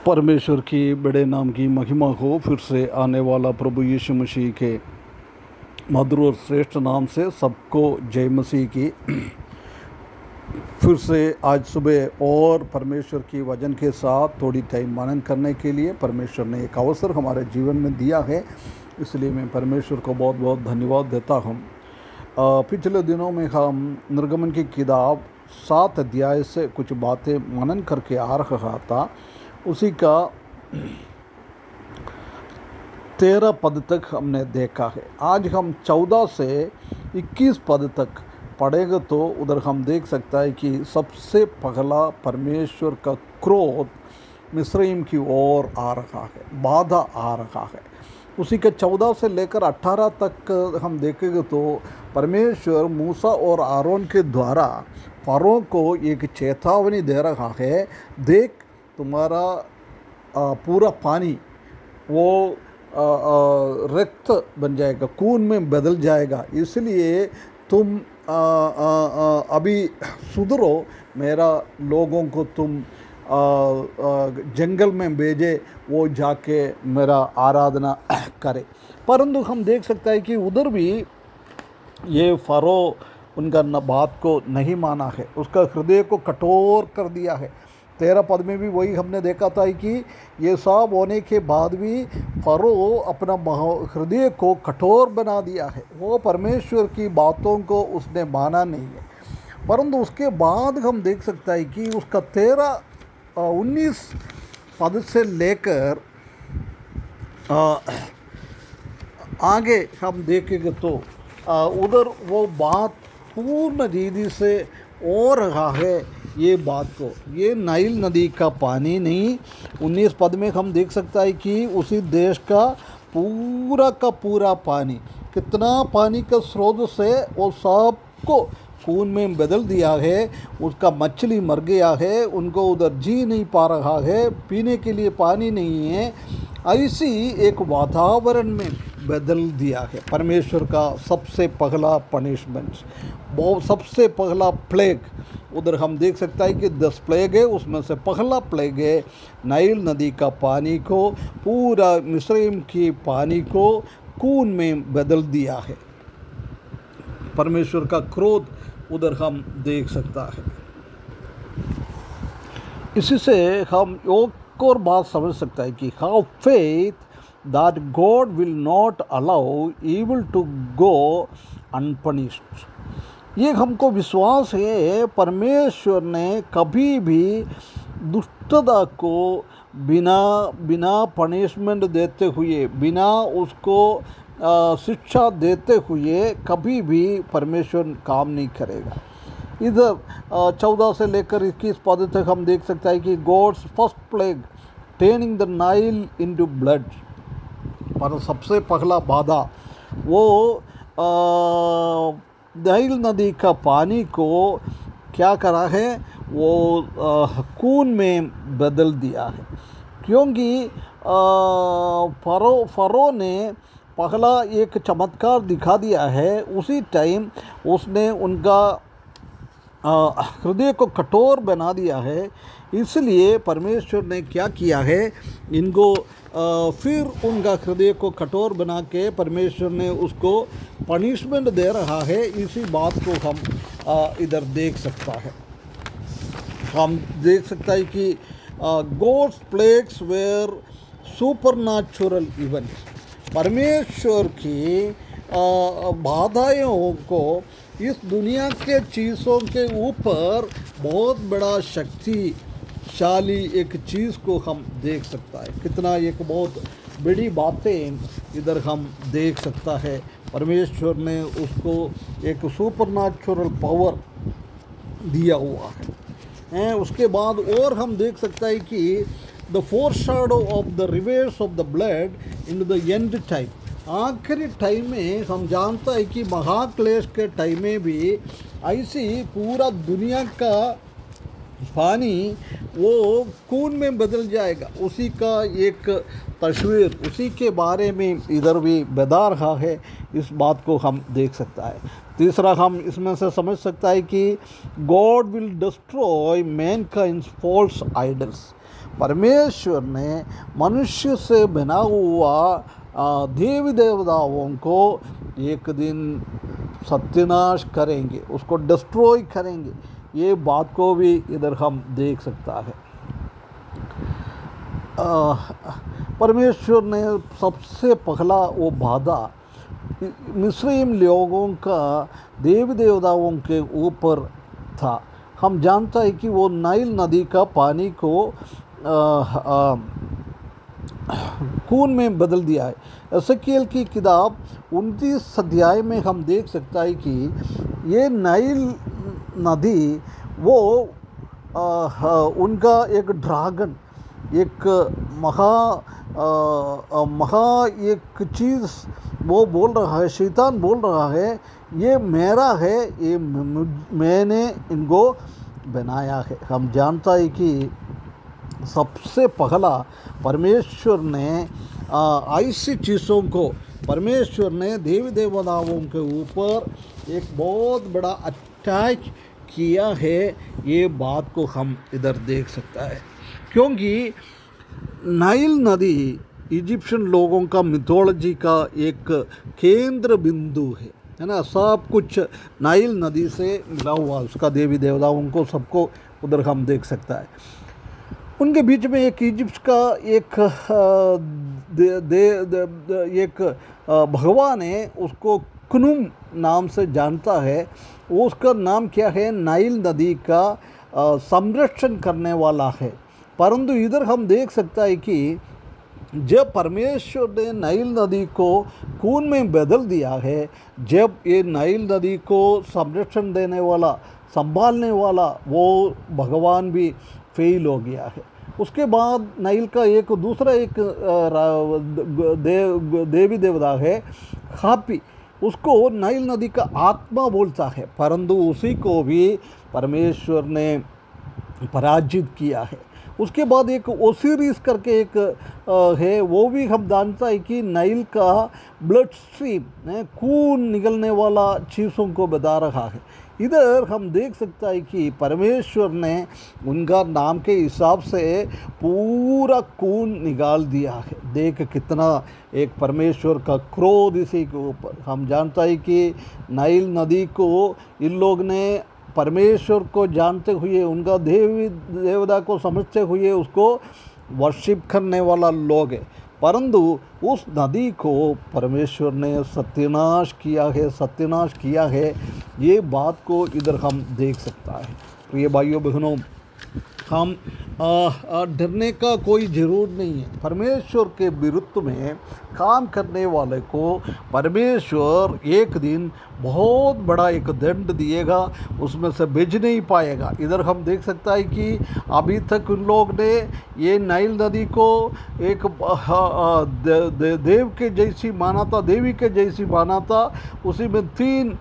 परमेश्वर की बड़े नाम की महिमा हो। फिर से आने वाला प्रभु यीशु मसीह के मधुर और श्रेष्ठ नाम से सबको जय मसीह की। फिर से आज सुबह और परमेश्वर की वचन के साथ थोड़ी टाइम मनन करने के लिए परमेश्वर ने एक अवसर हमारे जीवन में दिया है, इसलिए मैं परमेश्वर को बहुत बहुत धन्यवाद देता हूँ। पिछले दिनों में हम निर्गमन की किताब 7 अध्याय से कुछ बातें मनन करके आ रहा था। उसी का 13 पद तक हमने देखा है। आज हम 14 से 21 पद तक पढ़ेंगे तो उधर हम देख सकता है कि सबसे पहला परमेश्वर का क्रोध मिस्रईम की ओर आ रहा है, बाधा आ रहा है। उसी के 14 से लेकर 18 तक हम देखेंगे तो परमेश्वर मूसा और आरोन के द्वारा फरो को एक चेतावनी दे रहा है, देख तुम्हारा पूरा पानी वो रक्त बन जाएगा, खून में बदल जाएगा, इसलिए तुम अभी सुधरो, मेरा लोगों को तुम जंगल में भेजे, वो जाके मेरा आराधना करे। परंतु हम देख सकते हैं कि उधर भी ये फरो उनका बात को नहीं माना है, उसका हृदय को कठोर कर दिया है। 13 पद में भी वही हमने देखा था कि ये सब होने के बाद भी फरो अपना हृदय को कठोर बना दिया है, वो परमेश्वर की बातों को उसने माना नहीं है। परंतु उसके बाद हम देख सकते हैं कि उसका 19 पद से लेकर आगे हम देखेंगे तो उधर वो बात पूर्ण रीति से हो रहा है। ये बात को, ये नाइल नदी का पानी नहीं, 19 पद में हम देख सकता है कि उसी देश का पूरा पानी, कितना पानी का स्रोत से वो सबको खून में बदल दिया है। उसका मछली मर गया है, उनको उधर जी नहीं पा रहा है, पीने के लिए पानी नहीं है, ऐसी एक वातावरण में बदल दिया है। परमेश्वर का सबसे पहला पनिशमेंट, वो सबसे पहला प्लेग, उधर हम देख सकता है कि 10 प्लेग है, उसमें से पहला प्लेग है नाइल नदी का पानी को, पूरा मिस्रईम की पानी को खून में बदल दिया है। परमेश्वर का क्रोध उधर हम देख सकता है। इसी से हम एक और बात समझ सकता है कि how faith that God will not allow evil to go unpunished। ये हमको विश्वास है, परमेश्वर ने कभी भी दुष्टता को बिना पनिशमेंट देते हुए, बिना उसको शिक्षा देते हुए कभी भी परमेश्वर काम नहीं करेगा। इधर 14 से लेकर 21 पद तक हम देख सकते हैं कि God's first plague turning the Nile into blood, पर सबसे पहला बाधा वो नाइल नदी का पानी को क्या करा है, वो खून में बदल दिया है। क्योंकि फरो ने पहला एक चमत्कार दिखा दिया है, उसी टाइम उसने उनका हृदय को कठोर बना दिया है। इसलिए परमेश्वर ने क्या किया है, इनको फिर उनका हृदय को कठोर बना के परमेश्वर ने उसको पनिशमेंट दे रहा है। इसी बात को हम इधर देख सकता है। हम देख सकता है कि God's plagues were supernatural events. परमेश्वर की बाधाओं को इस दुनिया के चीज़ों के ऊपर बहुत बड़ा शक्तिशाली एक चीज़ को हम देख सकता है। कितना एक बहुत बड़ी बातें इधर हम देख सकता है। परमेश्वर ने उसको एक सुपरनैचुरल पावर दिया हुआ है। उसके बाद और हम देख सकता है कि the foreshadow of the reverse of the blood in the end time, आखिरी टाइम में हम जानता है कि महाक्लेश के टाइम में भी ऐसी पूरा दुनिया का पानी वो खून में बदल जाएगा, उसी का एक तस्वीर, उसी के बारे में इधर भी बता रहा है। इस बात को हम देख सकता है। तीसरा हम इसमें से समझ सकता है कि God will destroy mankind's false idols. परमेश्वर ने मनुष्य से बना हुआ देवी देवताओं को एक दिन सत्यानाश करेंगे, उसको डिस्ट्रॉय करेंगे। ये बात को भी इधर हम देख सकता है। परमेश्वर ने सबसे पहला वो बाधा मिस्रईम लोगों का देवी देवताओं के ऊपर था। हम जानता है कि वो नाइल नदी का पानी को खून में बदल दिया है। एसेकिएल की किताब 29 अध्याय में हम देख सकता है कि ये नाइल नदी वो उनका एक ड्रैगन, एक महा एक चीज़ वो बोल रहा है, शैतान बोल रहा है ये मेरा है, ये मैंने इनको बनाया है। हम जानता है कि सबसे पहला परमेश्वर ने ऐसी चीज़ों को परमेश्वर ने देवी देवताओं के ऊपर एक बहुत बड़ा अटैक किया है। ये बात को हम इधर देख सकता है, क्योंकि नाइल नदी इजिप्शियन लोगों का मिथोलॉजी का एक केंद्र बिंदु है ना। सब कुछ नाइल नदी से मिला हुआ, उसका देवी देवताओं को सबको उधर हम देख सकता है। उनके बीच में एक इजिप्ट का एक एक भगवान है, उसको कुनुम नाम से जानता है। वो उसका नाम क्या है, नाइल नदी का संरक्षण करने वाला है। परंतु इधर हम देख सकता है कि जब परमेश्वर ने नाइल नदी को खून में बदल दिया है, जब ये नाइल नदी को संरक्षण देने वाला, संभालने वाला वो भगवान भी फेल हो गया है। उसके बाद नाइल का एक दूसरा एक देवी देवता है हापी, उसको नाइल नदी का आत्मा बोलता है, परंतु उसी को भी परमेश्वर ने पराजित किया है। उसके बाद एक ओसिरिस करके एक है, वो भी हम जानता है कि नाइल का ब्लड स्ट्रीम, खून निकलने वाला चीज़ों को बता रहा है। इधर हम देख सकता है कि परमेश्वर ने उनका नाम के हिसाब से पूरा खून निकाल दिया है। देख कितना एक परमेश्वर का क्रोध इसी के ऊपर। हम जानता है कि नाइल नदी को इन लोग ने परमेश्वर को जानते हुए, उनका देवी देवता को समझते हुए उसको वर्शिप करने वाला लोग है, परंतु उस नदी को परमेश्वर ने सत्यानाश किया है। ये बात को इधर हम देख सकता है। प्रिय भाइयों बहनों, हम डरने का कोई ज़रूर नहीं है। परमेश्वर के विरुद्ध में काम करने वाले को परमेश्वर एक दिन बहुत बड़ा एक दंड दिएगा, उसमें से बच नहीं पाएगा। इधर हम देख सकता है कि अभी तक उन लोग ने ये नाइल नदी को एक देव के जैसी माना था, देवी के जैसी माना था। उसी में 3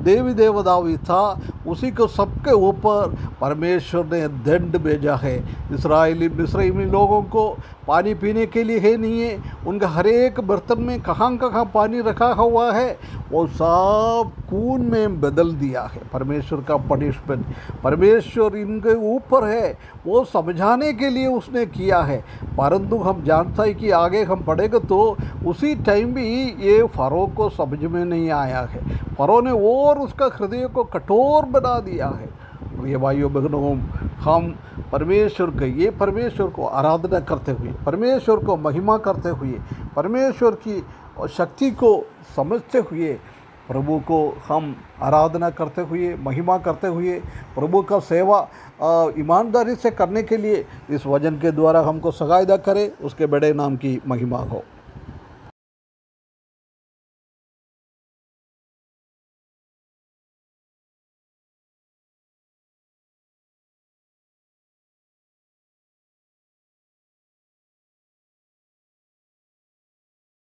देवी देवता भी था, उसी को सबके ऊपर परमेश्वर ने दंड भेजा है। मिस्रईमी लोगों को पानी पीने के लिए है नहीं है, उनका हर एक बर्तन में कहाँ पानी रखा हुआ है, वो सब खून में बदल दिया है। परमेश्वर का पनिशमेंट परमेश्वर इनके ऊपर है, वो समझाने के लिए उसने किया है। परंतु हम जानता है कि आगे हम पढ़ेंगे तो उसी टाइम भी ये फ़रो को समझ में नहीं आया है। फ़रो ने और उसका हृदय को कठोर बना दिया है। प्रिय भाइयों बहनों, हम परमेश्वर को आराधना करते हुए, परमेश्वर को महिमा करते हुए, परमेश्वर की शक्ति को समझते हुए, प्रभु को हम आराधना करते हुए, महिमा करते हुए, प्रभु का सेवा ईमानदारी से करने के लिए इस वचन के द्वारा हमको सहायता करे। उसके बड़े नाम की महिमा हो।